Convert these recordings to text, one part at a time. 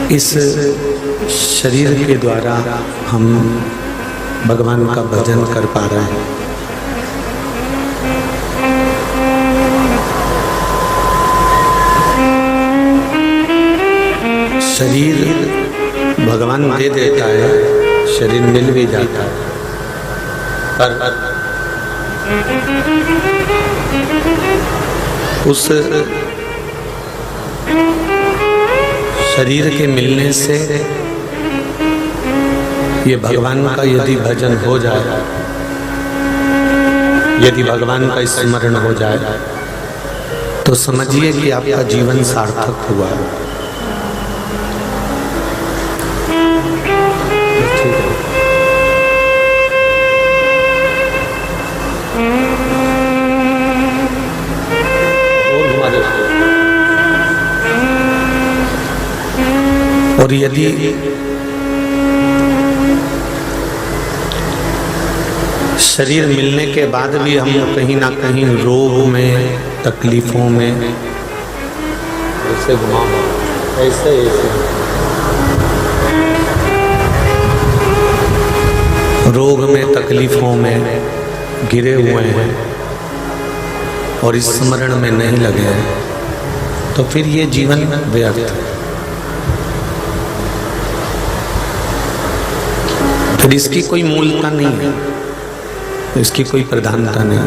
इस शरीर के द्वारा हम भगवान का भजन कर पा रहे हैं। शरीर भगवान दे देता है, शरीर मिल भी जाता है, पर उस शरीर के मिलने से ये भगवान का यदि भजन हो जाए, यदि भगवान का स्मरण हो जाए, तो समझिए कि आपका जीवन सार्थक हुआ। और यदि शरीर मिलने के बाद भी हम कहीं ना कहीं रोग में, तकलीफों में, ऐसे ऐसे रोग में, तकलीफों में गिरे हुए हैं और इस स्मरण में नहीं लगे हैं, तो फिर ये जीवन व्यर्थ है। फिर इसकी कोई मूलता नहीं है, इसकी कोई प्रधानता नहीं है।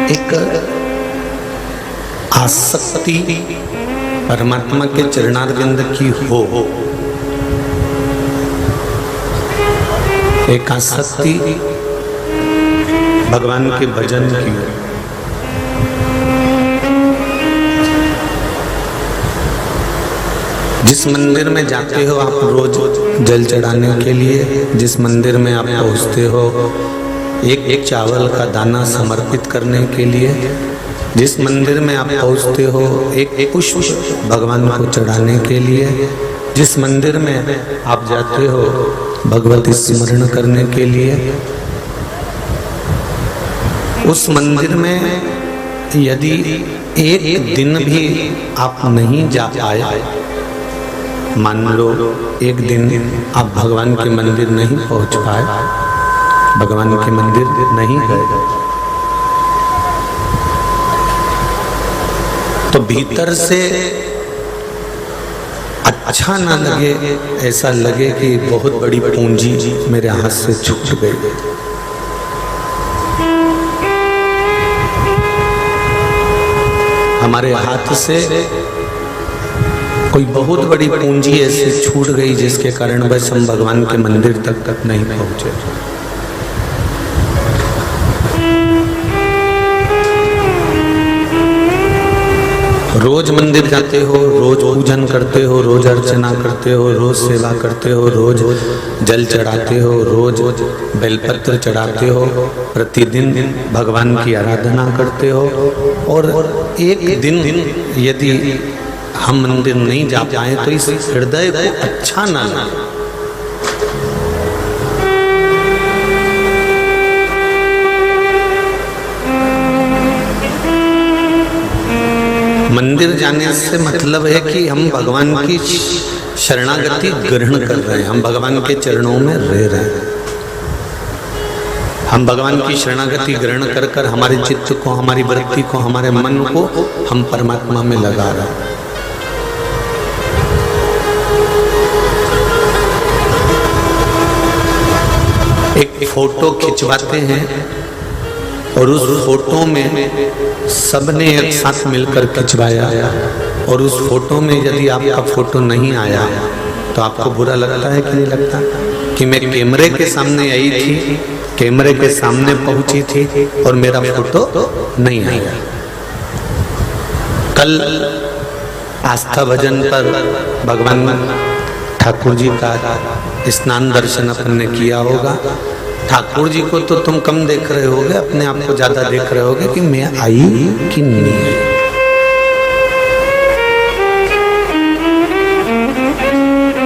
एक आसक्ति परमात्मा के चरणारविंद की हो, एक आसक्ति भगवान के भजन की हो। जिस मंदिर में जाते हो आप रोज जल चढ़ाने के लिए, जिस मंदिर में आप पहुँचते हो एक चावल का दाना समर्पित करने के लिए, जिस मंदिर में आप पहुँचते हो एक पुष्प भगवान को चढ़ाने के लिए, जिस मंदिर में आप जाते हो भगवत स्मरण करने के लिए, उस मंदिर में यदि एक दिन भी आप नहीं जा पाए, मान लो एक दिन आप भगवान के मंदिर नहीं पहुंच पाए, भगवान के मंदिर नहीं गए, तो भीतर से अच्छा ना लगे, ऐसा लगे कि बहुत बड़ी पूंजी मेरे हाथ से छूट गई। हमारे हाथ से कोई बहुत बड़ी पूंजी ऐसी छूट गई जिसके कारण बस हम भगवान के मंदिर तक नहीं पहुंचे। रोज मंदिर जाते हो, रोज पूजन करते हो, रोज अर्चना करते हो, रोज सेवा करते हो, रोज जल चढ़ाते हो, रोज बेलपत्र चढ़ाते हो, प्रतिदिन भगवान की आराधना करते हो, और एक दिन यदि हम मंदिर नहीं जा पाए तो इस हृदय को अच्छा ना लगे। मंदिर जाने से मतलब है कि हम भगवान की शरणागति ग्रहण कर रहे हैं, हम भगवान के चरणों में रह रहे हैं, हम भगवान की शरणागति ग्रहण कर कर हमारे चित्त को, हमारी वृत्ति को, हमारे मन को हम परमात्मा में लगा रहे हैं। एक फोटो खिंचवाते हैं और उस फोटो में सबने एक साथ मिलकर खिंचवाया, और उस फोटो में यदि आपका फोटो नहीं आया तो आपको बुरा लगता है कि नहीं लगता कि मैं कैमरे के सामने आई थी, कैमरे के सामने पहुंची थी और मेरा फोटो नहीं आया। कल आस्था भजन पर भगवान ठाकुर जी का स्नान दर्शन अपन ने किया होगा। ठाकुर जी को तो तुम कम देख रहे होगे, अपने आप को ज्यादा देख रहे होगे कि मैं आई कि नहीं आई।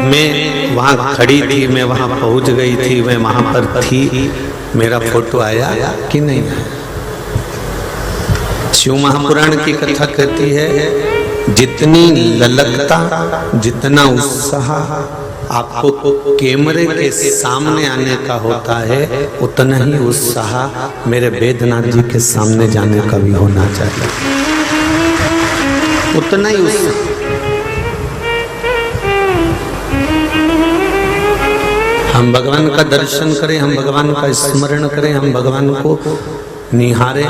मैं वहाँ खड़ी थी, मैं वहाँ पहुँच गई थी, मैं वहाँ पर थी, मेरा फोटो आया कि नहीं आया। शिव महापुराण की कथा कहती है, जितनी ललकता, जितना उत्साह आपको कैमरे के सामने आने का होता है, उतना ही उत्साह मेरे वेदनाथ जी के सामने जाने का भी होना चाहिए। उतना ही उत्साह। हम भगवान का दर्शन करें, हम भगवान का स्मरण करें, हम भगवान को निहारें,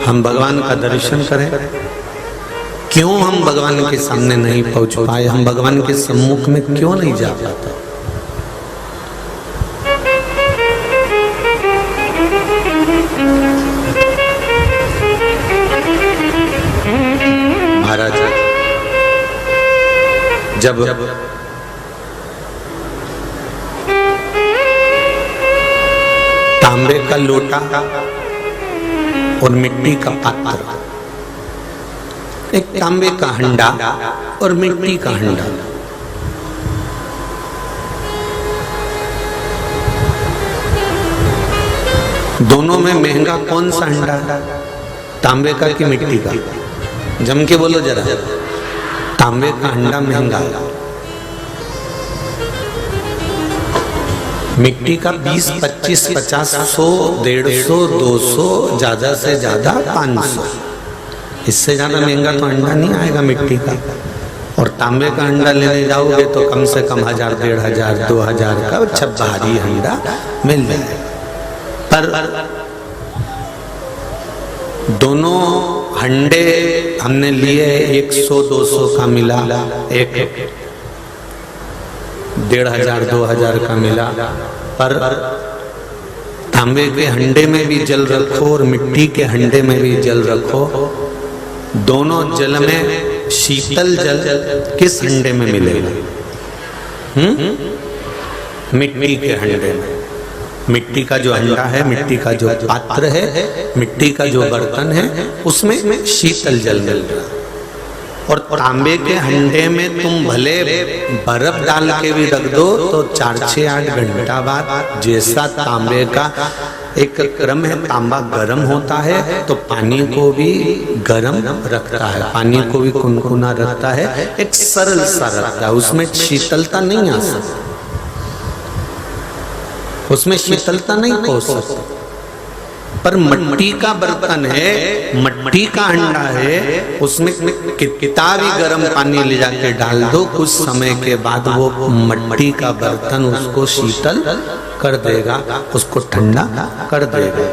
हम भगवान का दर्शन करें। क्यों हम भगवान के सामने नहीं पहुंच पाए, हम भगवान के सम्मुख में क्यों नहीं जा पाते? महाराज जब तांबे का लोटा और मिट्टी का पात्र, एक तांबे का हंडा और मिट्टी का हंडा, दोनों में महंगा कौन सा हंडा है? तांबे का कि मिट्टी का? जम के बोलो जरा। तांबे का हंडा महंगा, मिट्टी का 20, 25, 50, 100, 150, 200, ज्यादा से ज्यादा 500। इससे ज्यादा महंगा तो अंडा नहीं आएगा मिट्टी का। और तांबे का अंडा लेने जाओगे तो कम से कम 1000, 1500, 2000 का अच्छा भारी अंडा मिल जाएगा। पर दोनों हंडे हमने लिए, 100, 200 का मिला, एक 1500, 2000 का मिला। पर तांबे के हंडे में भी जल रखो और मिट्टी के हंडे में भी जल रखो, दोनों जल में शीतल जल किस हंडे में मिलेगा? मिट्टी के हंडे में। मिट्टी का जो हंडा है, मिट्टी का जो पात्र है, मिट्टी का जो बर्तन है, उसमें शीतल जल मिल रहा है। और तांबे के हंडे में तुम भले बर्फ डाल के भी रख दो तो 4-6-8 घंटा बाद जैसा तांबे का एक क्रम है, तांबा गर्म होता है तो पानी को भी गर्म रखता है, पानी को भी कुनकुना रखता है, एक सरल सा रखता है, उसमें शीतलता नहीं आ सकती, उसमें शीतलता नहीं पहुंच सकती। पर मिट्टी का बर्तन है, मिट्टी का अंडा है, उसमें कितना भी गर्म पानी ले जाके डाल दो, कुछ समय के बाद वो मिट्टी का बर्तन उसको शीतल कर देगा, उसको ठंडा कर देगा,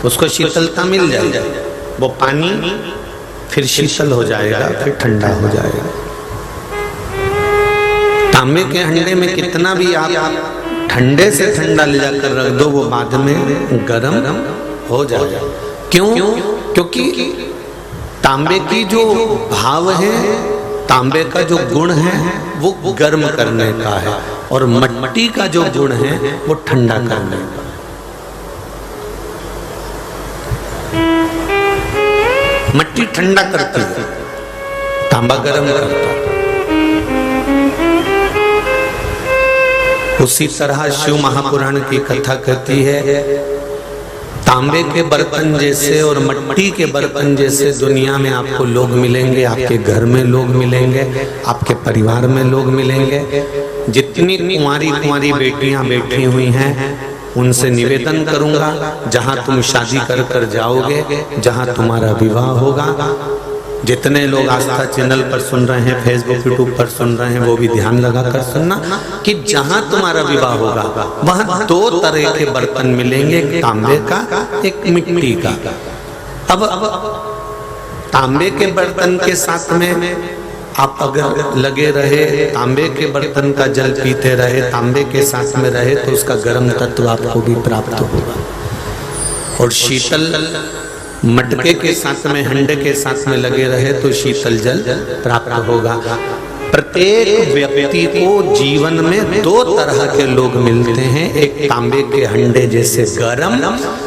उसको शीतलता मिल जाएगी, वो पानी फिर शीतल हो जाएगा, फिर ठंडा हो जाएगा। तांबे के हंडे में कितना भी आप ठंडे से ठंडा ले जाकर रख दो, वो बाद में गर्म हो जाएगा। क्यों? क्योंकि तांबे की जो भाव है, तांबे का जो गुण है वो गर्म करने का है, और मिट्टी का जो गुण है वो ठंडा करने का। मिट्टी ठंडा करती है, तांबा गर्म करता है। उसी तरह शिव महापुराण की कथा कहती है, तांबे के बर्तन जैसे और मिट्टी के बर्तन जैसे दुनिया में आपको लोग मिलेंगे, आपके घर में लोग मिलेंगे, आपके परिवार में लोग मिलेंगे। जितनी कुंवारी बेटियां बैठी हुई हैं, उनसे निवेदन करूंगा, जहां तुम शादी कर जाओगे, जहां तुम्हारा विवाह होगा, जितने लोग आस्था चैनल पर सुन रहे हैं, फेसबुक यूट्यूब पर सुन रहे हैं, वो भी ध्यान लगा कर सुनना कि जहां तुम्हारा विवाह होगा वहां 2 तरह के बर्तन मिलेंगे, एक तांबे का, एक मिट्टी का। अब तांबे के बर्तन के साथ में आप अगर लगे रहे, तांबे के बर्तन का जल पीते रहे, तांबे के साथ में रहे, तो उसका गर्म तत्व आपको भी प्राप्त होगा। और शीतल मटके के साथ में, हंडे के साथ में लगे रहे तो शीतल जल प्राप्त होगा। प्रत्येक व्यक्ति को जीवन में दो तरह के लोग मिलते हैं। एक तांबे के हंडे जैसे गरम,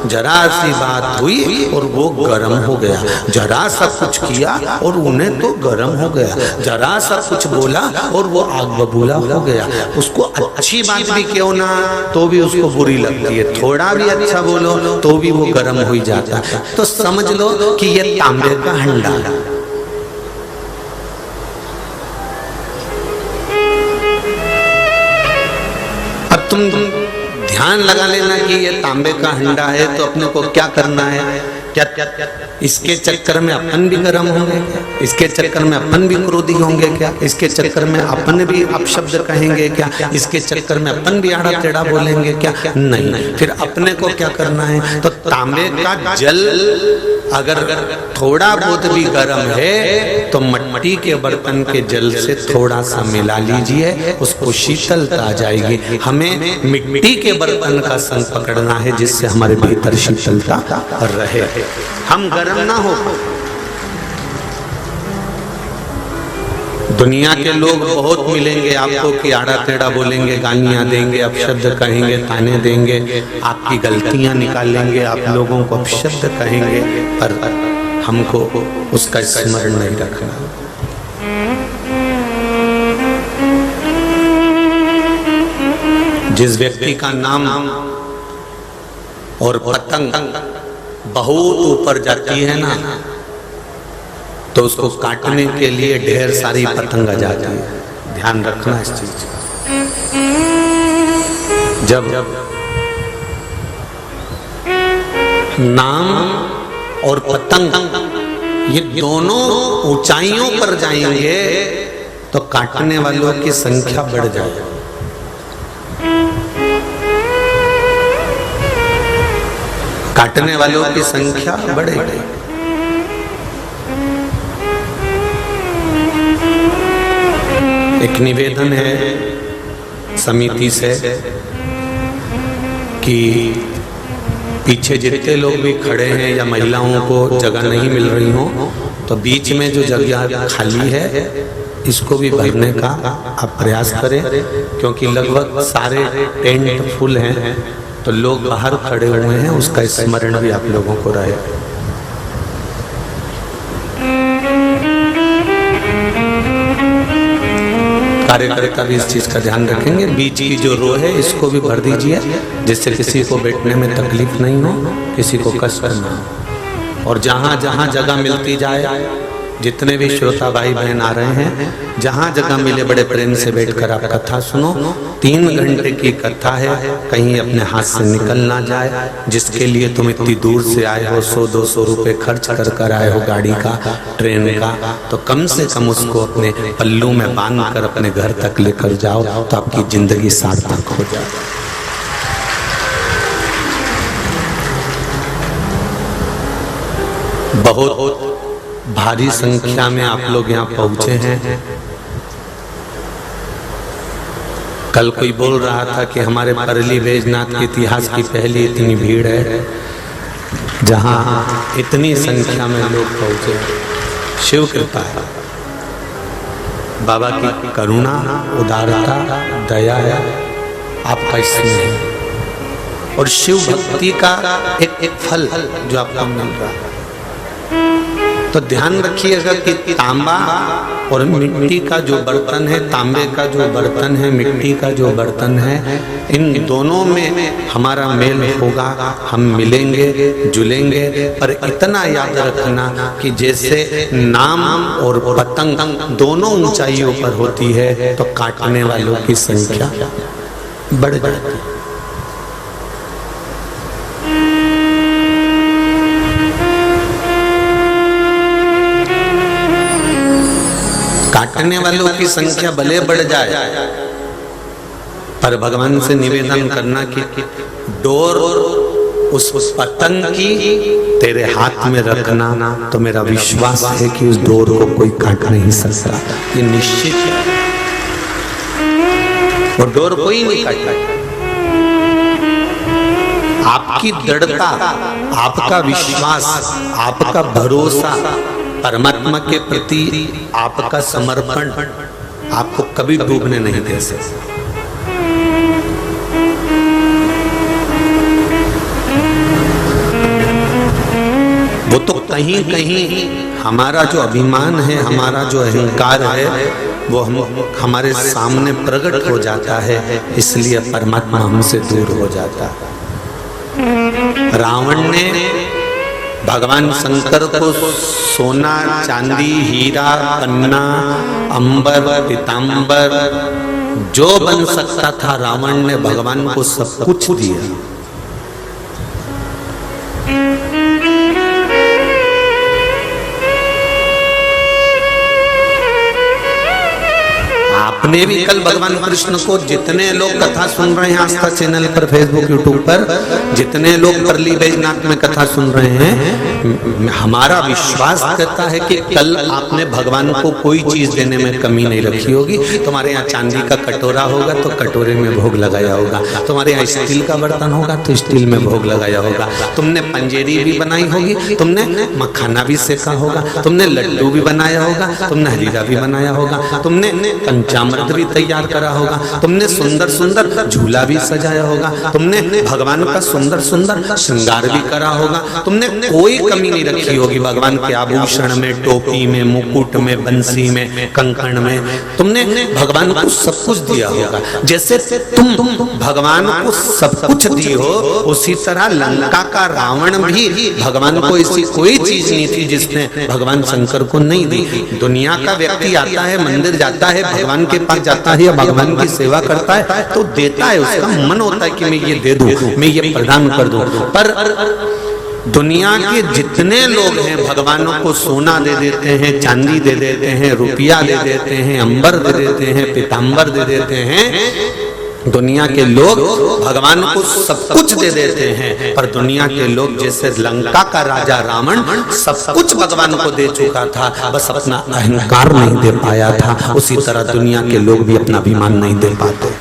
जरा सी बात हुई और वो गरम हो गया, जरा सा कुछ किया और उन्हें तो गरम हो गया, जरा सा कुछ बोला और वो आग बबूला हो गया। उसको अच्छी बात भी क्यों ना तो भी उसको बुरी लगती है, थोड़ा भी अच्छा बोलो तो भी वो गरम हो ही जाता है। तो समझ लो कि ये तांबे का हंडा है। अब तुम ध्यान लगा लेना कि ये तांबे का हंडा है तो अपने को क्या करना है, क्या इसके चक्कर में अपन भी गर्म होंगे क्या, इसके चक्कर में अपन भी क्रोधी होंगे क्या, इसके चक्कर में अपन भी अपशब्द कहेंगे क्या, इसके चक्कर में अपन भी आड़ा टेढ़ा बोलेंगे क्या, नहीं। फिर अपने को क्या करना है, तो तांबे का जल अगर थोड़ा बहुत भी गर्म है तो मिट्टी के बर्तन के जल से थोड़ा सा मिला लीजिए, उसको शीतलता आ जाएगी। हमें मिट्टी के बर्तन का संग पकड़ना है जिससे हमारे भीतर शीतलता रहे, हम गर्म ना हो। दुनिया के लोग बहुत मिलेंगे आपको कि आड़ा टेढ़ा बोलेंगे, गालियां देंगे, अपशब्द कहेंगे, ताने देंगे, आपकी गलतियां निकालेंगे, आप लोगों को अपशब्द कहेंगे, पर हमको उसका स्मरण नहीं रखना। जिस व्यक्ति का नाम और पतंग बहुत ऊपर जाती है ना तो उसको काटने के लिए ढेर सारी पतंग आ जाती है। ध्यान रखना इस चीज का। जब नाम और पतंग ये दोनों ऊंचाइयों पर जाएंगे तो काटने वालों की संख्या बढ़ जाएगी। काटने वालों की संख्या बढ़ेगी। एक निवेदन है समिति से कि पीछे जितने लोग भी खड़े हैं या महिलाओं को जगह नहीं मिल रही हो तो बीच में जो जगह खाली है इसको भी भरने का आप प्रयास करें, क्योंकि लगभग सारे टेंट फुल हैं तो लोग बाहर खड़े हुए हैं, उसका स्मरण भी आप लोगों को रहे। कार्यकर्ता भी इस चीज का ध्यान रखेंगे। बीच की जो रो है इसको भी भर दीजिए जिससे किसी को बैठने में तकलीफ नहीं हो, किसी को कष्ट ना हो। और जहाँ जहाँ जगह मिलती जाए, जितने भी श्रोता भाई बहन आ रहे हैं, जहाँ जगह मिले बड़े प्रेम से बैठकर आप कथा सुनो। 3 घंटे की कथा है, कहीं अपने हाथ से निकल ना जाए। जिसके लिए तुम इतनी दूर से आए हो, 100-200 रुपए खर्च कर आए हो गाड़ी का, ट्रेन का, तो कम से कम उसको अपने पल्लू में बांध कर अपने घर तक लेकर जाओ तो आपकी जिंदगी सार्थक हो जाए। बहुत भारी संख्या में आप लोग यहाँ पहुंचे हैं। कल कोई बोल रहा था कि हमारे परली बैजनाथ के इतिहास की पहली इतनी भीड़ है जहाँ इतनी संख्या में लोग पहुंचे। शिव कृपा है, बाबा की करुणा, उदारता, दया है, आपका स्नेह और शिव भक्ति का एक फल जो आपको मिल रहा है। तो ध्यान रखिएगा कि तांबा और मिट्टी का जो बर्तन है, तांबे का जो बर्तन है, मिट्टी का जो बर्तन है, इन दोनों में हमारा मेल होगा, हम मिलेंगे जुलेंगे। पर इतना याद रखना कि जैसे नाम और पतंग दोनों ऊंचाइयों पर होती है तो काटने वालों की संख्या बढ़ जाती है। काटने वालों की संख्या भले बढ़ जाए पर भगवान से निवेदन करना कि डोर उस पतंग की तेरे हाथ में रखना, तो मेरा विश्वास है कि उस डोर को कोई काट नहीं सकता, ये निश्चित है। और डोर कोई नहीं काटेगा। आपकी दृढ़ता, आपका विश्वास, आपका भरोसा, परमात्मा के प्रति आपका समर्पण आपको कभी डूबने नहीं दे सकते। वो तो कहीं कहीं हमारा जो अभिमान है, हमारा जो अहंकार है, वो हमारे सामने प्रकट हो जाता है, इसलिए परमात्मा हमसे दूर हो जाता है। रावण ने भगवान शंकर को सोना, चांदी, हीरा, पन्ना, अंबर, पीतांबर जो बन सकता था, रावण ने भगवान को सब कुछ दिया। आपने भी कल भगवान कृष्ण को, जितने लोग कथा सुन रहे हैं आस्था चैनल पर, फेसबुक, यूट्यूब पर, जितने लोग परली बैजनाथ में कथा सुन रहे हैं, हमारा विश्वास करता है कि कल आपने भगवान को कोई चीज देने में कमी नहीं रखी होगी। तुम्हारे यहाँ चांदी का कटोरा होगा तो कटोरे में भोग लगाया होगा, तुम्हारे यहाँ स्टील का बर्तन होगा तो स्टील में भोग लगाया होगा, तुमने पंजेरी भी बनाई होगी, तुमने मखाना भी सेका होगा, तुमने लड्डू भी बनाया होगा, तुमने हलीरा भी बनाया होगा, तुमने पंचामृत भी तैयार करा होगा, तुमने सुंदर सुंदर झूला भी सजाया होगा, तुमने भगवान का सुंदर सुंदर श्रृंगार भी करा होगा, तुमने कोई कमी नहीं रखी होगी भगवान के आभूषण में, टोपी में, मुकुट में, बंसी में, कंकण में, तुमने भगवान को सब कुछ दिया होगा। जैसे तुम भगवान को सब कुछ दी हो, उसी तरह लंका का रावण भी भगवान को ऐसी कोई चीज नहीं थी जिसने भगवान शंकर को नहीं दी। दुनिया का व्यक्ति आता है, मंदिर जाता है, भगवान के पास जाता है, भगवान की सेवा करता है तो देता है, उसका मन होता है कि मैं ये दे दूं, मैं ये प्रदान कर दूं। पर दुनिया के जितने लोग हैं भगवानों को सोना दे देते हैं, चांदी दे देते हैं, रुपया दे देते हैं, अंबर दे देते हैं, पीतांबर दे देते हैं। दुनिया के लोग भगवान को सब कुछ दे देते हैं, पर दुनिया के लोग, जैसे लंका का राजा रावण सब कुछ भगवान को दे चुका था, बस अपना अहंकार नहीं दे पाया था, उसी तरह दुनिया के लोग भी अपना अभिमान नहीं दे पाते।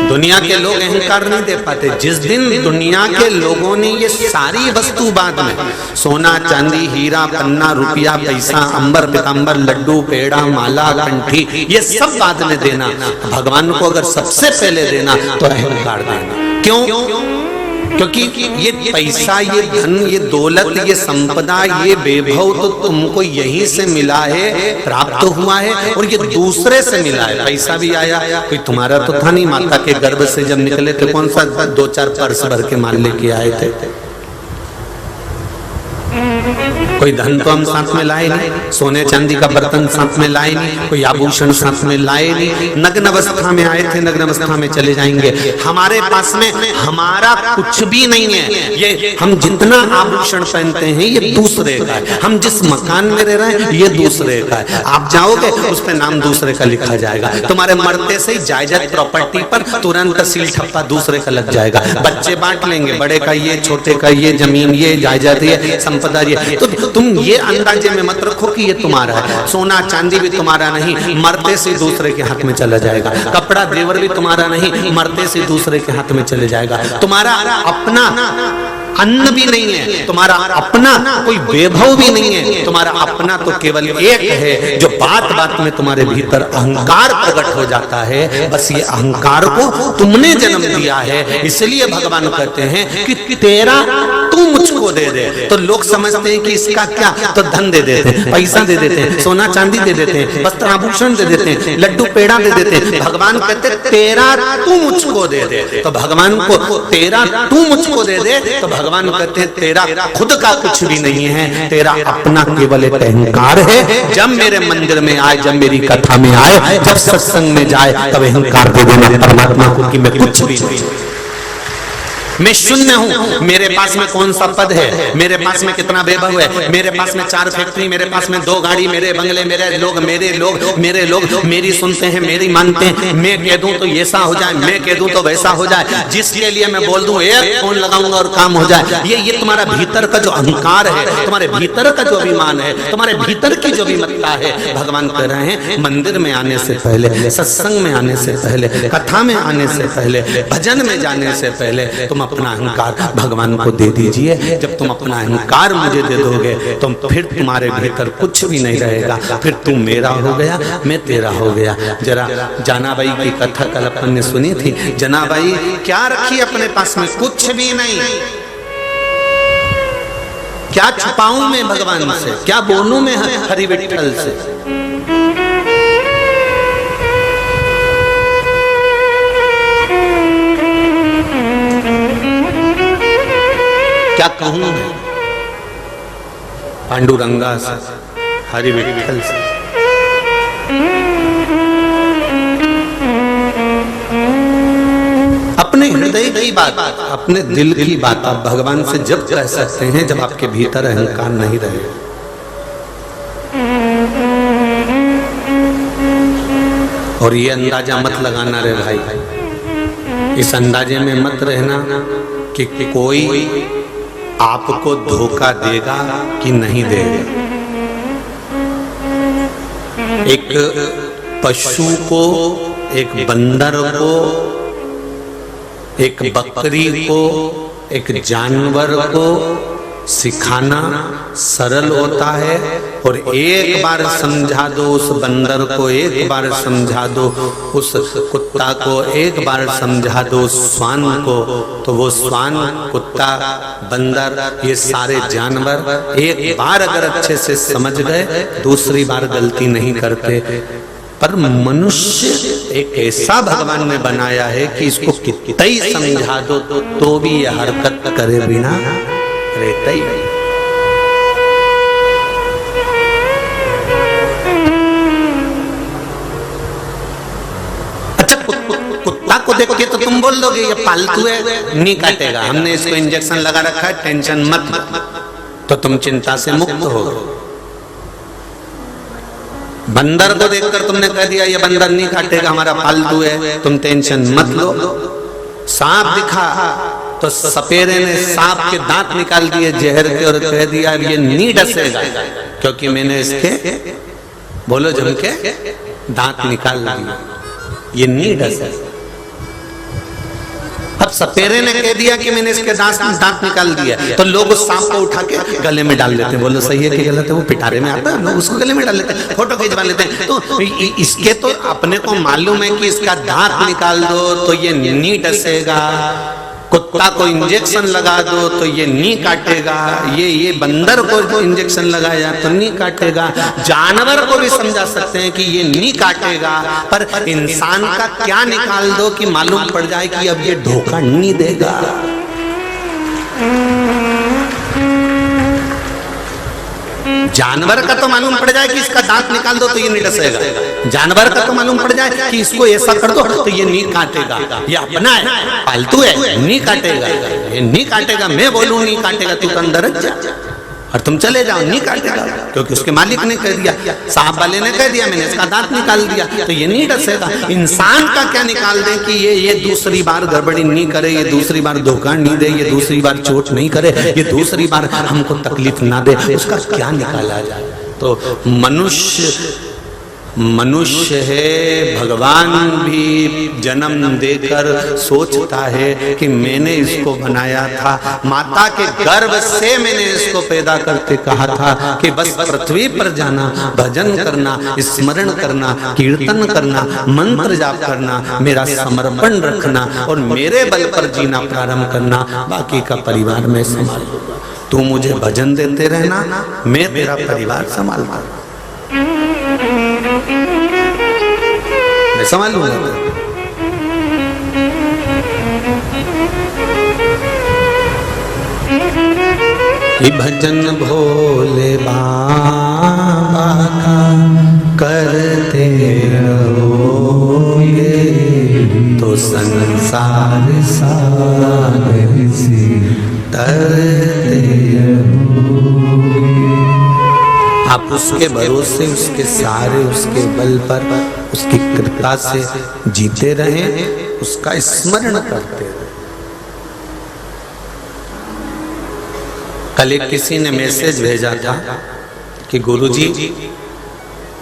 दुनिया के लोग अहंकार नहीं दे पाते। जिस दिन दुनिया के लोगों ने ये सारी वस्तु बाद में, सोना, चांदी, हीरा, पन्ना, रुपया, पैसा, अंबर, पीतांबर, लड्डू, पेड़ा, माला, कंठी, ये सब बाद में देना, भगवान को अगर सबसे पहले देना तो अहंकार देना। क्यों? क्योंकि ये पैसा, ये धन, ये दौलत, ये संपदा, ये वैभव तो तुमको यहीं से मिला है, प्राप्त हुआ है, और ये दूसरे से मिला है। पैसा भी आया, कोई तुम्हारा तो था नहीं, माता के गर्भ से जब निकले थे कौन सा 2-4 पर्स भर के माल लेके आए थे? कोई धन तो हम साथ में लाए नहीं, सोने चांदी का बर्तन साथ में लाए नहीं, कोई आभूषण साथ में लाए नहीं, नग्न अवस्था में आए थे, नग्न अवस्था में चले जाएंगे। हमारे पास में हमारा कुछ भी नहीं है। ये हम जितना आभूषण पहनते हैं ये दूसरे का है, हम जिस मकान में रह रहे हैं ये दूसरे का है। आप जाओगे उस पर नाम दूसरे का लिखा जाएगा, तुम्हारे मरते से ही जायदाद प्रॉपर्टी पर तुरंत सील ठप्पा दूसरे का लग जाएगा। बच्चे बांट लेंगे, बड़े का ये, छोटे का ये, जमीन ये, जायदाद ये, संपदा ये। तो तुम ये अंदाजे में मत रखो कि ये तुम्हारा है। सोना चांदी भी तुम्हारा नहीं, मरते से दूसरे के हाथ में चला जाएगा। कपड़ा जेवर भी तुम्हारा नहीं, मरते से दूसरे के हाथ में चले जाएगा। तुम्हारा अपना अन्न भी नहीं है, तुम्हारा अपना कोई वैभव भी नहीं है, तुम्हारा अपना तो केवल एक है जो बात बात में तुम्हारे भीतर अहंकार प्रकट हो जाता है। बस ये अहंकार को तुमने जन्म दिया है, इसलिए भगवान कहते हैं कि तेरा तू मुझको दे दे। तो लोग समझते हैं कि इसका क्या, तो धन दे देते हैं, पैसा दे देते हैं, सोना चांदी दे देते हैं, वस्त्र आभूषण दे देते हैं, लड्डू पेड़ा दे देते हैं। भगवान कहते तेरा तू मुझको दे दे। तो भगवान को तेरा तू मुझको दे दे, तो भगवान कहते हैं तेरा खुद का कुछ भी नहीं है, तेरा अपना केवल एक अहंकार है। जब मेरे मंदिर में आए, जब मेरी कथा में आए, जब सत्संग में जाए, तब अहंकार दे देना परमात्मा को कि मैं कुछ भी नहीं, मैं शून्य हूँ। मेरे पास में कौन सा पद है, मेरे पास में कितना वैभव है, मेरे पास में 4 फैक्ट्री, मेरे पास में 2 गाड़ी, मेरे बंगले, मेरे लोग मेरी सुनते हैं, मेरी मानते हैं। मैं कह दूं तो ऐसा हो जाए, मैं कह दूं तो वैसा हो जाए, जिसके लिए मैं बोल दूं एक फोन लगाऊंगा और काम हो जाए। ये तुम्हारा भीतर का जो अहंकार है, तुम्हारे भीतर का जो अभिमान है, तुम्हारे भीतर की जो विमत्ता है। भगवान कह रहे हैं मंदिर में आने से पहले, सत्संग में आने से पहले, कथा में आने से पहले, भजन में जाने से पहले तुम अपना अहंकार भगवान को दे दीजिए। जब तुम अपना अहंकार मुझे दे दोगे तो फिर तुम्हारे भीतर कुछ भी नहीं रहेगा, फिर तू मेरा हो गया, मैं तेरा हो गया। जरा जनाबाई की कथा कल अपन ने सुनी थी। जनाबाई क्या रखी अपने पास में? कुछ भी नहीं। क्या छुपाऊं मैं भगवान से, क्या बोलूं मैं हरि विठ्ठल से? क्या कहूं मैं पांडुरंगा से, हरि विठ्ठल से? अपने हृदय की बात, अपने दिल की बात आप भगवान से जब कह सकते हैं जब आपके भीतर अहंकार नहीं रहे। और ये अंदाजा मत लगाना रे भाई, इस अंदाजे में मत रहना कि कोई आपको धोखा देगा कि नहीं देगा। एक पशु को, एक बंदर को, एक बकरी को, एक जानवर को सिखाना सरल होता है। और एक बार समझा दो उस बंदर को, एक बार समझा दो उस कुत्ता को, एक बार समझा दो उस श्वान को, तो वो श्वान, कुत्ता, बंदर, ये सारे जानवर एक बार अगर अच्छे से समझ गए, दूसरी बार गलती नहीं करते। पर मनुष्य एक ऐसा भगवान ने बनाया है कि इसको कितना ही समझा दो तो भी यह हरकत करे बिना रहता ही नहीं। अच्छा, कुत्ता को देख के तो तुम बोल दोगे ये पालतू है, नहीं काटेगा, हमने इसको इंजेक्शन लगा रखा है, टेंशन मत, तो तुम चिंता से मुक्त हो। बंदर को देखकर तुमने कह दिया ये बंदर नहीं काटेगा, हमारा पालतू है, तुम टेंशन मत लो। सांप दिखा तो सपेरे ने सांप के दांत निकाल दिए जहर के और कह दिया ये नहीं डसेगा, क्योंकि मैंने इसके, बोलो जम के, दांत निकाल दिए, ये नहीं डसेगा। अब सपेरे ने कह दिया कि मैंने इसके दांत निकाल दिया, तो लोग उस सांप को उठा के गले में डाल लेते हैं। बोलो सही है कि गलत है? वो पिटारे में आता है, लोग उसको गले में डाल लेते हैं, फोटो खिंचवा लेते हैं। तो इसके तो अपने को मालूम है कि इसका दांत निकाल दो तो ये नहीं डसेगा, कुत्ता को इंजेक्शन लगा दो तो ये नहीं काटेगा, ये बंदर को जो इंजेक्शन लगाया तो नहीं काटेगा। जानवर को भी समझा सकते हैं कि ये नहीं काटेगा, पर इंसान का क्या निकाल दो कि मालूम पड़ जाए कि अब ये धोखा नहीं देगा। जानवर का तो मालूम पड़ जाए कि इसका दांत निकाल दो तो ये नहीं डसेगा, जानवर का तो मालूम पड़ जाए कि इसको ऐसा कर दो तो ये नहीं काटेगा, ये अपना है, पालतू है, नहीं काटेगा, ये नहीं काटेगा। मैं बोलूं नहीं काटेगा, तू अंदर जा और तुम चले जाओ, नहीं काटेगा, क्योंकि उसके मालिक ने कह दिया, साहब वाले ने कह दिया, मैंने इसका दांत निकाल दिया तो ये नहीं डसेगा। इंसान का क्या निकाल दें कि ये दूसरी बार गड़बड़ी नहीं करे, ये दूसरी बार धोखा नहीं दे, ये दूसरी बार चोट नहीं करे, ये दूसरी बार हमको तकलीफ ना दे, उसका क्या निकाला जाए? तो मनुष्य है, भगवान भी जन्म देकर सोचता है कि मैंने इसको बनाया था, माता के गर्भ से मैंने इसको पैदा करके कहा था कि बस पृथ्वी पर जाना, भजन करना, स्मरण करना, कीर्तन करना, मंत्र जाप करना, मेरा समर्पण रखना और मेरे बल पर जीना प्रारंभ करना, बाकी का परिवार मैं संभाल लूंगा। तू मुझे भजन देते रहना, मैं तेरा परिवार संभालूंगा, मैं संभाल लूंगा। कि भजन भोले बाबा का करते रहोगे तो संसार सागर से तरते रहोगे। आप उसके भरोसे, उसके सहारे, उसके बल पर, उसकी कृपा से जीते रहें, उसका स्मरण करते रहें। कल एक किसी ने मैसेज भेजा था कि गुरुजी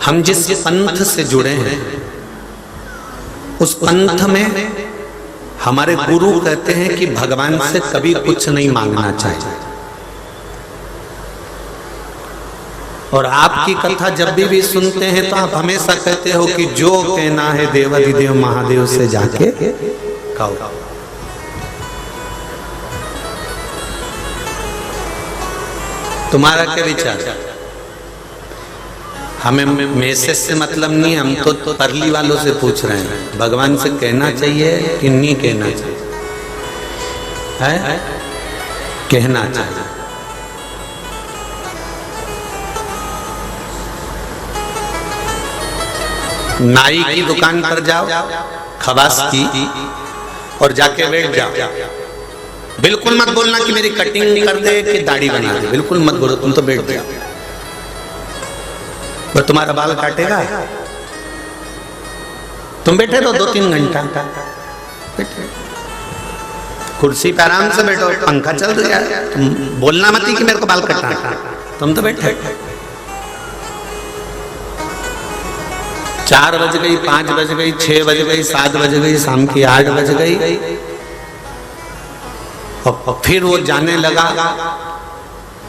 हम जिस पंथ से जुड़े हैं उस पंथ में हमारे गुरु कहते हैं कि भगवान से कभी कुछ नहीं मांगना चाहिए। और आपकी कथा जब भी सुनते हैं तो आप हमेशा कहते हो कि जो कहना है देवाधिदेव महादेव से जाके कहो। तुम्हारा क्या विचार? हमें मैसेज से मतलब नहीं, हम तो परली वालों से पूछ रहे हैं भगवान से कहना चाहिए कि नहीं कहना चाहिए? है कहना चाहिए। नाई की दुकान पर जाओ, खवास की, और जाके बैठ जाओ। बिल्कुल मत बोलना कि मेरी कटिंग कर दे कि दाढ़ी बना दे, बिल्कुल मत बोलो, तुम तो बैठ जाओ। वो तुम्हारा बाल काटेगा? तुम बैठे रहो 2-3 घंटा, कुर्सी पे आराम से बैठो, पंखा चल रहा है, तुम बोलना मत कि मेरे को बाल कटना, तुम तो बैठे। 4 बज गई, 5 बज गई, 6 बज गई, 7 बज गई, शाम की 8 बज गई, और फिर वो जाने लगा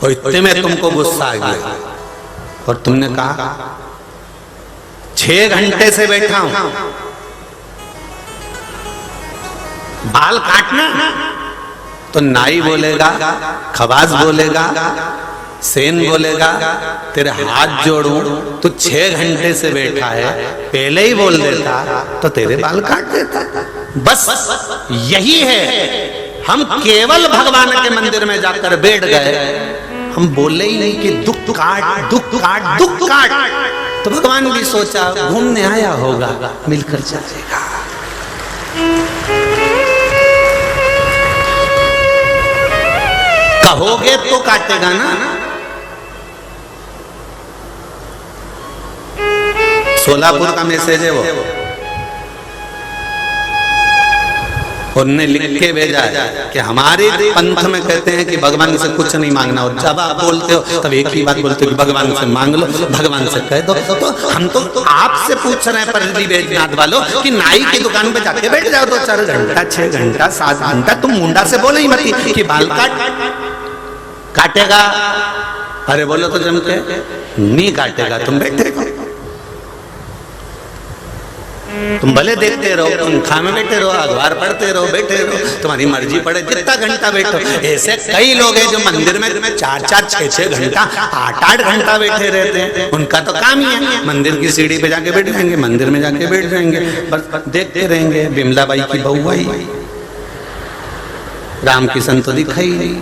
और इतने में तुमको गुस्सा आ गया और तुमने कहा 6 घंटे से बैठा हूं, बाल काटना? तो नाई बोलेगा, खवास बोलेगा, सेन बोलेगा तेरे हाथ जोड़ूं, तू 6 घंटे से बैठा है, पहले ही बोल देता तो तेरे बाल काट देता। बस यही है, हम केवल भगवान के मंदिर में जाकर बैठ गए, हम बोले ही नहीं कि दुख काट दुख काट दुख काट। तो भगवान भी सोचा घूमने आया होगा, मिलकर चलेगा। कहोगे तो काटेगा ना। सोलापुर का मैसेज है वो, उन्होंने लिख के भेजा है कि हमारे पंथ में कहते हैं कि भगवान से कुछ नहीं मांगना, और जब आप बोलते हो तब एक ही बात बोलते हो कि भगवान से मांग लो, भगवान से कह दो। तो हम तो आपसे पूछ रहे हैं परली बैजनाथ वालों कि नाई की दुकान पे जाके बैठ जाओ 2-4 घंटा, 6 घंटा, 7 घंटा, तुम मुंडा से बोले ही मत कि बाल काटेगा। अरे बोलो तो जम के नहीं काटेगा, तुम बैठे, तुम भले देखते रहो, पंखा में बैठे रहो, अखबार पढ़ते रहो, बैठे रहो, तुम्हारी मर्जी पड़े जितना घंटा बैठो। ऐसे कई लोग हैं जो मंदिर में 4-4, 6-6 घंटा, 8-8 घंटा बैठे रहते हैं। उनका तो काम ही है, मंदिर की सीढ़ी पे जाके बैठ जाएंगे, मंदिर में जाके बैठ जाएंगे, बस देखते रहेंगे। बिमला बाई की बहू आई, राम किशन तो दिखाई नहीं,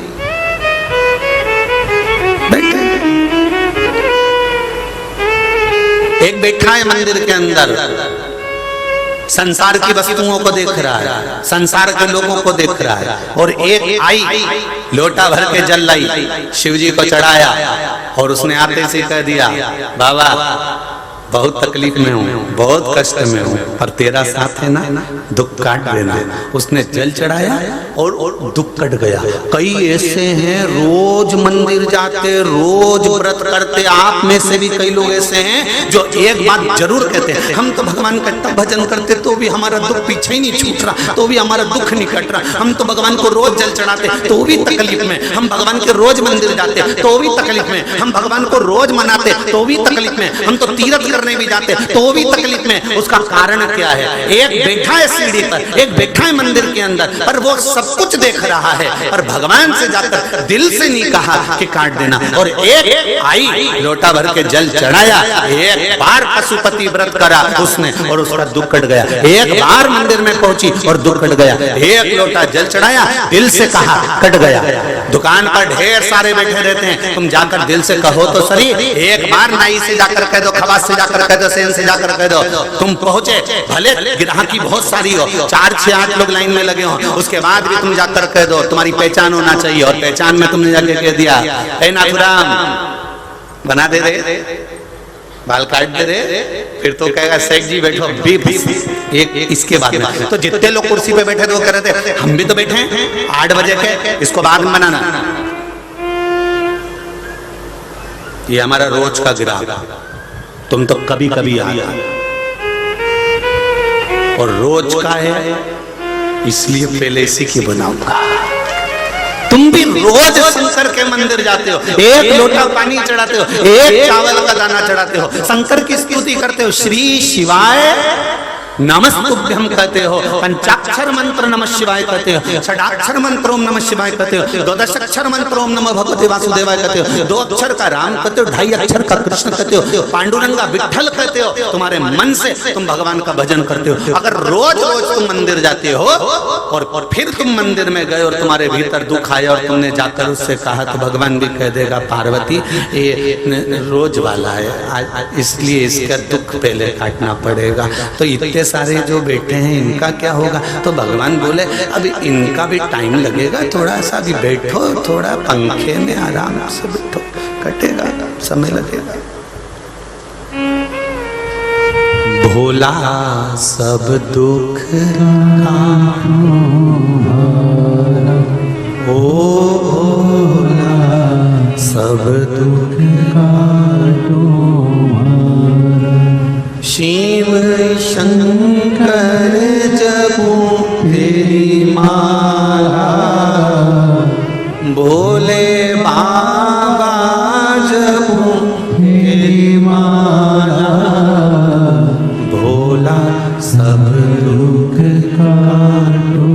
बैठे। एक बैठा है मंदिर के अंदर, संसार की वस्तुओं को देख रहा है, संसार के लोगों को देख रहा है, और एक आई लोटा भर के जल लाई, शिव जी को चढ़ाया, और उसने आते से कह दिया बाबा बहुत तकलीफ में हूँ, बहुत कष्ट में हूँ, पर तेरा साथ है ना, दुख काट देना। उसने जल चढ़ाया और दुख कट गया। कई ऐसे हैं रोज मंदिर जाते, रोज व्रत करते, आप में से भी कई लोग ऐसे हैं जो एक बात जरूर कहते हैं, हम तो भगवान का इतना भजन करते तो भी हमारा दुख पीछे ही नहीं छूट रहा, तो भी हमारा दुख नहीं कट रहा, हम तो भगवान को रोज जल चढ़ाते तो भी तकलीफ में, हम भगवान के रोज मंदिर जाते तो भी तकलीफ में, हम भगवान को रोज मनाते तो भी तकलीफ में, हम तो तीर्थ करने भी जाते तो भी तकलीफ में। उसका कारण क्या है? एक बैठा है सीढ़ी पर, एक बैठा है मंदिर के अंदर, पर वो सब कुछ देख रहा है, पर भगवान से जाकर दिल से नहीं कहा कि काट देना। और एक आई लोटा भर के जल चढ़ाया, एक बार पशुपति व्रत करा उसने और उसका दुख कट गया, एक बार मंदिर में पहुंची और दुख कट गया, एक लोटा जल चढ़ाया, दिल से कहा, कट गया। दुकान पर ढेर सारे बैठे रहते हैं, तुम जाकर दिल से कहो तो सही, एक बार नाई से जाकर कह दो, खवास से जाकर कह दो, सेन से जाकर कह दो, तुम पहुंचे, भले ग्राहकी बहुत सारी हो, 4, 6, 8 लोग लाइन में लगे हो, उसके बाद भी तुम जाकर कह दो, तुम्हारी पहचान होना चाहिए, और पहचान में तुमने जाके कह दिया ए नाथुराम बना दे रहे, बाल काट दे रहे, फिर तो कहेगा शेख जी बैठो एक इसके बाद में। तो जितने लोग कुर्सी पे बैठे थे वो कह रहे थे हम भी तो बैठे हैं 8 बजे के, इसको बाद में बनाना। ये हमारा रोज का ग्राहक, तुम तो कभी कभी आते, और रोज का है इसलिए पहले इसी की बनाऊंगा। तुम भी रोज शंकर के मंदिर जाते हो, एक लोटा पानी चढ़ाते हो, एक चावल का दाना चढ़ाते हो, शंकर की स्तुति करते हो, श्री शिवाय नमस्तुभ्यम कहते हो, पंचाक्षर मंत्र नमः शिवाय कहते हो, षडाक्षर मंत्र ओम नमः शिवाय कहते हो, द्वादशाक्षर मंत्र ओम नमः भगवते वासुदेवाय कहते हो, 2 अक्षर का राम कहते हो, 2.5 अक्षर का कृष्ण कहते हो, पांडुरंगा विठ्ठल कहते हो। तुम्हारे मन से तुम भगवान का भजन करते हो। अगर रोज रोज तुम मंदिर जाते हो और फिर तुम मंदिर में गए और तुम्हारे भीतर दुख आया और तुमने जाकर उससे कहा, तो भगवान भी कह देगा पार्वती ये रोज वाला है, इसलिए इसका दुख पहले काटना पड़ेगा। तो इतने सारे जो बैठे हैं इनका क्या होगा? तो भगवान बोले अभी इनका भी टाइम लगेगा, थोड़ा सा भी बैठो, थोड़ा पंखे में आराम से बैठो, कटेगा, समय लगेगा। भोला सब दुख ओ भोला सब दुख शिव शंकर जपो तेरी माला, भोले बाबा जपो तेरी माला, भोला सब दुख काटो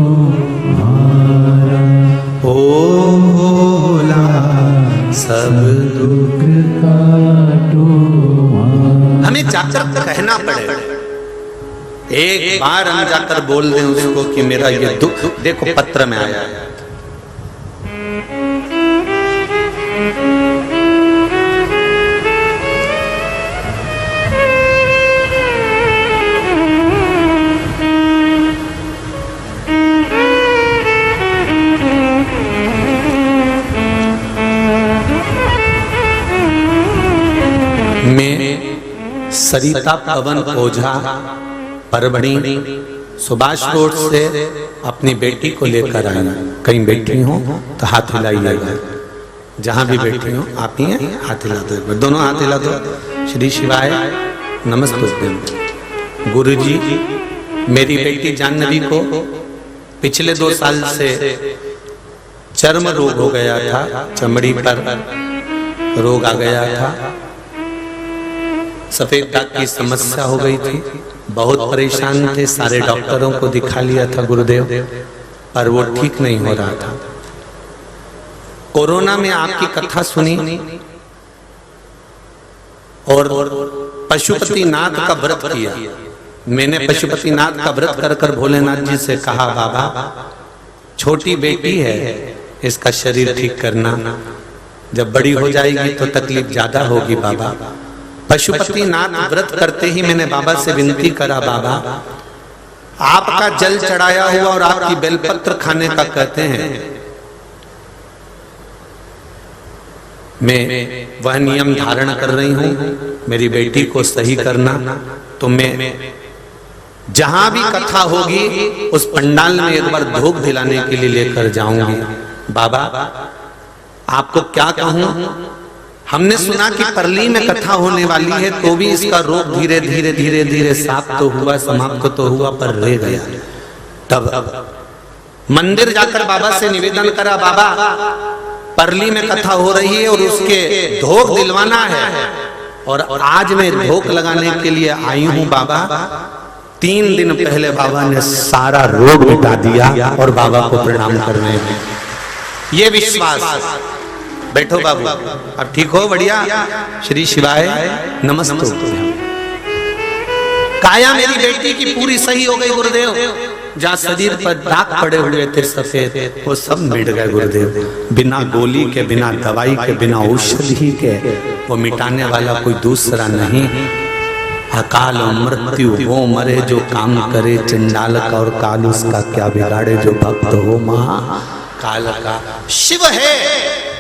मारा, ओ भोला सब दुख काटो मारा। हमें जाकर कहना पड़ेगा, एक बार हम जाकर बोल दें उसको कि मेरा ये दुख देखो पत्र में आया है। मैं सरिता पवन ओझा परभणी सुभाष रोड से अपनी बेटी को लेकर आया। कहीं बैठी हो तो हाथ हिलाइएगा, जहां भी बैठी हो आप ही हाथ हिला दो, दोनों हाथ हिला दो। श्री शिवाय नमस्तुभ्यम। गुरुजी मेरी बेटी जाह्नवी को पिछले 2 साल से चर्म रोग हो गया था, चमड़ी पर रोग आ गया था, सफेद दाग की समस्या हो गई थी, बहुत परेशान थे, सारे डॉक्टरों को दिखा लिया था गुरुदेव, पर वो ठीक नहीं हो रहा था। कोरोना में आपकी कथा सुनी और पशुपतिनाथ का व्रत किया। मैंने पशुपतिनाथ का व्रत कर कर भोलेनाथ जी से कहा, बाबा छोटी बेटी है, इसका शरीर ठीक करना, जब बड़ी हो जाएगी तो तकलीफ ज्यादा होगी बाबा। पशुपतिनाथ व्रत करते ही मैंने बाबा से विनती करा, बाबा आपका जल चढ़ाया हुआ और आपकी बेलपत्र खाने का कहते हैं, मैं वह नियम धारण कर रही हूं, मेरी बेटी को सही करना। तो मैं जहां भी कथा होगी उस पंडाल में एक बार धूप दिलाने के लिए लेकर जाऊंगी। बाबा आपको क्या कहूं, हमने सुना कि परली में कथा होने वाली है, तो भी इसका रोग धीरे धीरे धीरे धीरे साफ तो हुआ, समाप्त तो हुआ, पर रह गया। तब मंदिर जाकर बाबा से निवेदन करा, बाबा परली में कथा हो रही है और उसके धोख दिलवाना है, और आज मैं धोख लगाने के लिए आई हूं बाबा। 3 दिन पहले बाबा ने सारा रोग मिटा दिया और बाबा को प्रणाम कर रहे हैं। ये विश्वास। बैठो बाबू, अब ठीक हो? बढ़िया। श्री शिवाय नमस्तुभ्यम। काया मेरी बेटी की पूरी सही हो गई गुरुदेव, जहाँ शरीर पर दाग पड़े हुए थे सफेद, वो सब मिट गए गुरुदेव। बिना गोली के, बिना दवाई के, बिना औषधि के, वो मिटाने वाला कोई दूसरा नहीं। अकाल मृत्यु वो मरे जो काम करे, चंडाल का और काल उसका क्या बिगाड़े, जो भक्त हो महाकाल का। शिव है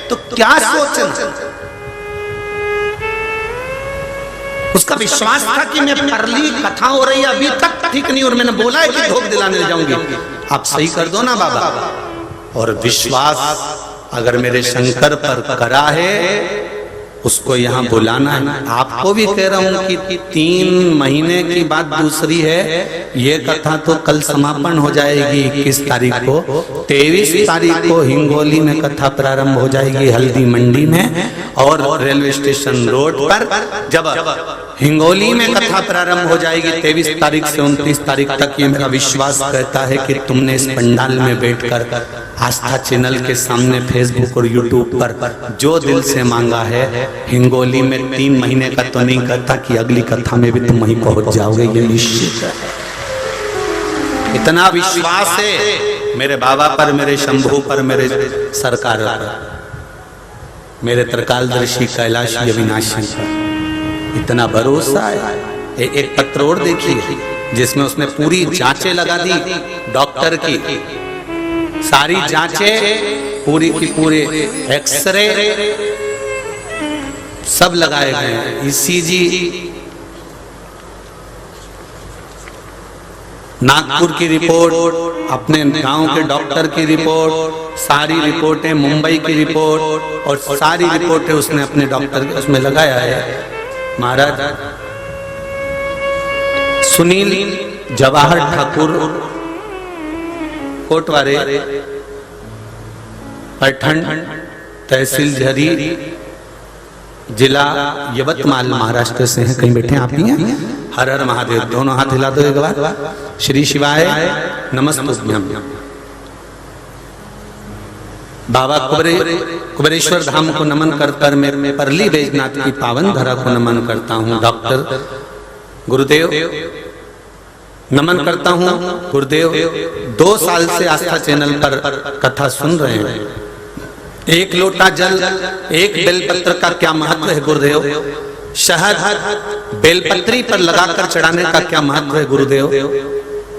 तो क्या सोचना। उसका विश्वास था कि मैं परली कथा हो रही है अभी तक ठीक नहीं, और मैंने बोला है कि धोख दिलाने जाऊंगी, आप सही कर दो ना बाबा। और विश्वास अगर मेरे शंकर पर करा है उसको यहाँ बुलाना है। आपको भी कह रहा हूँ कि 3 महीने की बात दूसरी है। ये कथा तो कल समापन हो जाएगी 21 तारीख को। 23 तारीख को हिंगोली में कथा प्रारंभ हो जाएगी, हल्दी मंडी में, और रेलवे स्टेशन रोड पर जब हिंगोली में कथा प्रारंभ हो जाएगी 23 तारीख से 29 तारीख तक। ये मेरा विश्वास कहता है कि तुमने इस पंडाल में बैठकर आस्था चैनल के सामने फेसबुक और यूट्यूब पर जो दिल से मांगा है, हिंगोली में 3 महीने का तो नहीं कहता कि अगली कथा में भी तुम वहीं पहुंच जाओगे, ये निश्चित है। इतना विश्वास है मेरे बाबा पर, मेरे शंभू पर, मेरे सरकार पर, मेरे त्रिकालदर्शी कैलाशी अविनाशी पर इतना भरोसा है। एक पत्र और देखिए जिसमें उसने पूरी जांचें लगा दी डॉक्टर की, सारी जांचें पूरी की पूरी, एक्सरे सब लगाए गए, ईसीजी, नागपुर की रिपोर्ट, अपने गांव के डॉक्टर की रिपोर्ट, सारी रिपोर्टें, मुंबई की रिपोर्ट, और सारी रिपोर्टें उसने अपने डॉक्टर के उसमें लगाया है। महाराज सुनील जवाहर ठाकुर कोटवारे, पठन, तहसील झरी, जिला यवतमाल, महाराष्ट्र से हैं। कहीं बैठे आप ही हैं? हर हर महादेव, दोनों हाथ हिला दो एक बार। श्री शिवाय नमस्तुभ्यं। बाबा कुबेरेश्वर धाम को नमन कर मैं परली बैजनाथ की पावन धरा को नमन करता हूँ। डॉक्टर गुरुदेव नमन करता हूँ। गुरुदेव 2 साल से आस्था चैनल पर कथा सुन रहे हैं। 1 लोटा जल, 1 बेलपत्र का क्या महत्व है गुरुदेव? शहद बेलपत्री पर लगाकर चढ़ाने का क्या महत्व है गुरुदेव?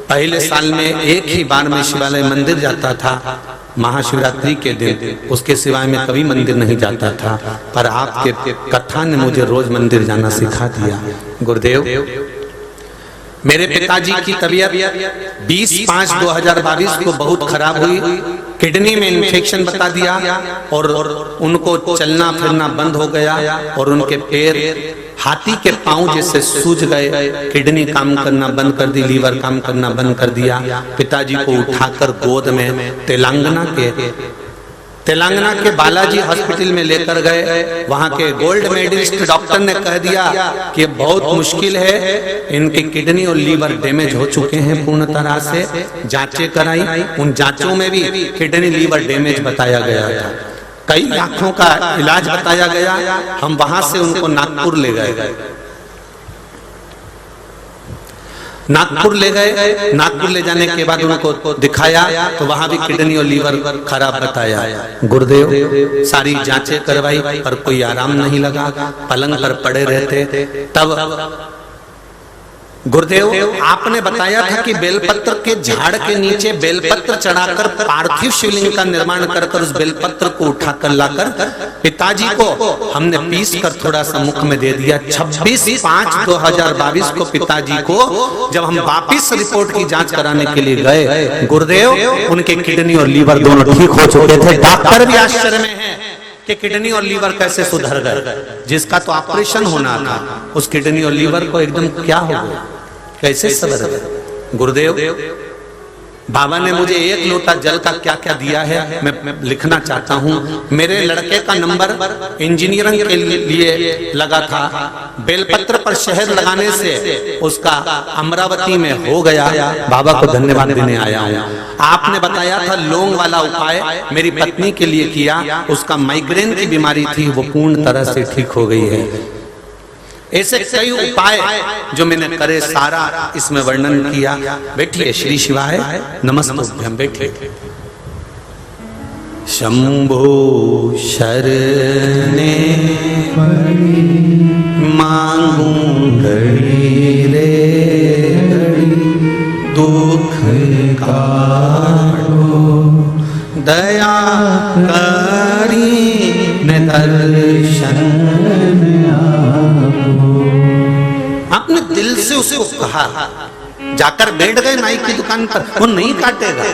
पहले साल में 1 ही बार में शिवालय मंदिर जाता था, महाशिवरात्रि के दिन, उसके सिवाय में कभी मंदिर नहीं जाता था, पर आपके कथा ने मुझे रोज मंदिर जाना सिखा दिया। गुरुदेव मेरे पिताजी की तबीयत 20/5/2022 को बहुत खराब हुई, किडनी में इन्फेक्शन बता दिया, और उनको चलना फिरना बंद हो गया, और उनके पैर हाथी के पांव जैसे सूज गए, किडनी काम करना बंद कर दी, लीवर काम करना बंद कर दिया। पिताजी को उठाकर गोद में तेलंगाना के बालाजी हॉस्पिटल में लेकर गए। वहां के गोल्ड मेडलिस्ट डॉक्टर ने कह दिया कि बहुत मुश्किल है, इनकी किडनी और लीवर डैमेज हो चुके हैं पूर्ण तरह से। जांचें कराई, उन जांचों में भी किडनी लीवर डैमेज बताया गया था। कई लाखों का इलाज बताया गया। हम वहां से उनको नागपुर ले गए। नागपुर ले जाने के बाद उनको दिखाया तो वहां भी किडनी और लीवर खराब बताया। गुरुदेव सारी जांचें करवाई पर कोई आराम नहीं लगा, पलंग पर पड़े रहते। तब गुरुदेव आपने बताया था कि बेलपत्र के झाड़ के नीचे बेलपत्र चढ़ाकर पार्थिव शिवलिंग का निर्माण कर उस बेलपत्र को उठाकर लाकर पिताजी को हमने पीस कर थोड़ा सा मुख में दे दिया। 26/5/2022 को पिताजी को जब हम वापिस रिपोर्ट की जांच कराने के लिए गए, गुरुदेव उनके किडनी और लीवर दोनों ठीक हो चुके थे। डॉक्टर भी आश्चर्य में है कि किडनी और लीवर कैसे सुधर गए। जिसका तो ऑपरेशन होना था, उस किडनी और लीवर को एकदम क्या हो गया, कैसे सबर गए। गुरुदेव बाबा ने मुझे 1 लोटा जल का क्या क्या दिया है मैं लिखना चाहता हूँ। मेरे लड़के का नंबर इंजीनियरिंग के लिए लगा था, बेलपत्र पर शहद लगाने से उसका अमरावती में हो गया। बाबा को धन्यवाद देने आया हूँ। आपने बताया था लौंग वाला उपाय मेरी पत्नी के लिए किया, उसका माइग्रेन की बीमारी थी, वो पूर्ण तरह से ठीक हो गई है। ऐसे कई उपाय जो मैंने करे, सारा इसमें वर्णन किया। बैठिए, श्री शिवाय नमस्तुभ्यं। बैठिए। शंभो शरणे मांगू घड़ी रे दुख काटो, दया करी न दर्शन। आपने दिल से उसे कहा, जाकर बैठ गए नाई की दुकान पर, वो नहीं काटेगा,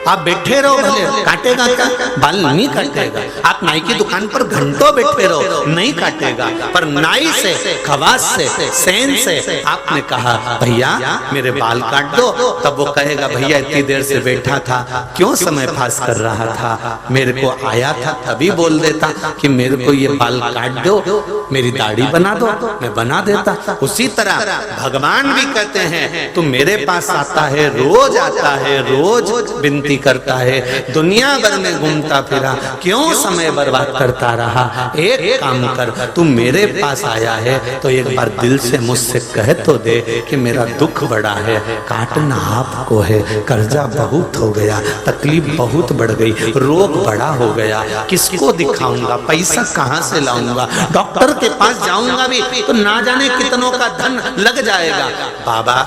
आप बैठे रहो, भले काटेगा क्या? बाल नहीं काटेगा। आप नाई की दुकान पर घंटों बैठे रहो, नहीं काटेगा। पर नाई से, खवास से, सेन से आपने कहा भैया मेरे बाल काट दो, तब वो कहेगा भैया इतनी देर से बैठा था, क्यों समय पास कर रहा था, मेरे को आया था तभी बोल देता कि मेरे को ये बाल काट दो, मेरी दाढ़ी बना दो, मैं बना देता। उसी तरह भगवान भी कहते हैं तू मेरे पास आता है, रोज आता है, रोज विनती करता है, दुनिया भर में घूमता फिरा, क्यों समय बर्बाद करता रहा? एक काम कर, तू मेरे पास आया है तो एक बार दिल से मुझसे कह तो दे कि मेरा दुख बड़ा है, काटना आपको है, कर्जा बहुत हो गया, तकलीफ बहुत बढ़ गई, रोग बड़ा हो गया, किसको दिखाऊंगा, पैसा कहां से लाऊंगा, डॉक्टर के पास जाऊंगा भी तो ना जाने कितनों का धन लग जाएगा। बाबा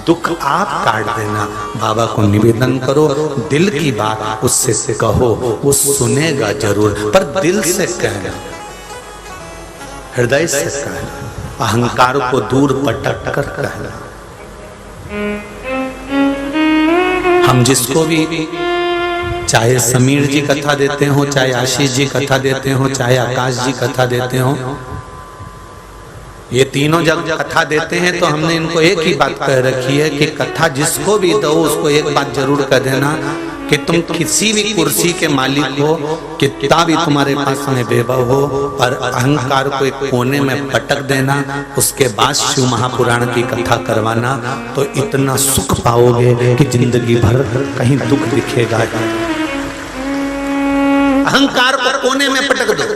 दुख आप काट देना। बाबा को निवेदन करो, दिल की बात उससे कहो, वो सुनेगा जरूर, पर दिल से कहना, हृदय से कहना, अहंकार को दूर पटक कर कहना। हम जिसको भी, चाहे समीर जी कथा देते हो, चाहे आशीष जी कथा देते हो, चाहे आकाश जी कथा देते हो, ये तीनों जब कथा देते हैं तो हमने इनको एक ही बात कह रखी है कि कथा जिसको भी दो उसको एक बात जरूर कह देना कि तुम किसी भी कुर्सी के मालिक हो, कितना भी तुम्हारे पास में वैभव हो, पर अहंकार को एक कोने में पटक देना, उसके बाद शिव महापुराण की कथा करवाना, तो इतना सुख पाओगे कि जिंदगी भर कहीं दुख दिखेगा। अहंकार को कोने में पटक दो,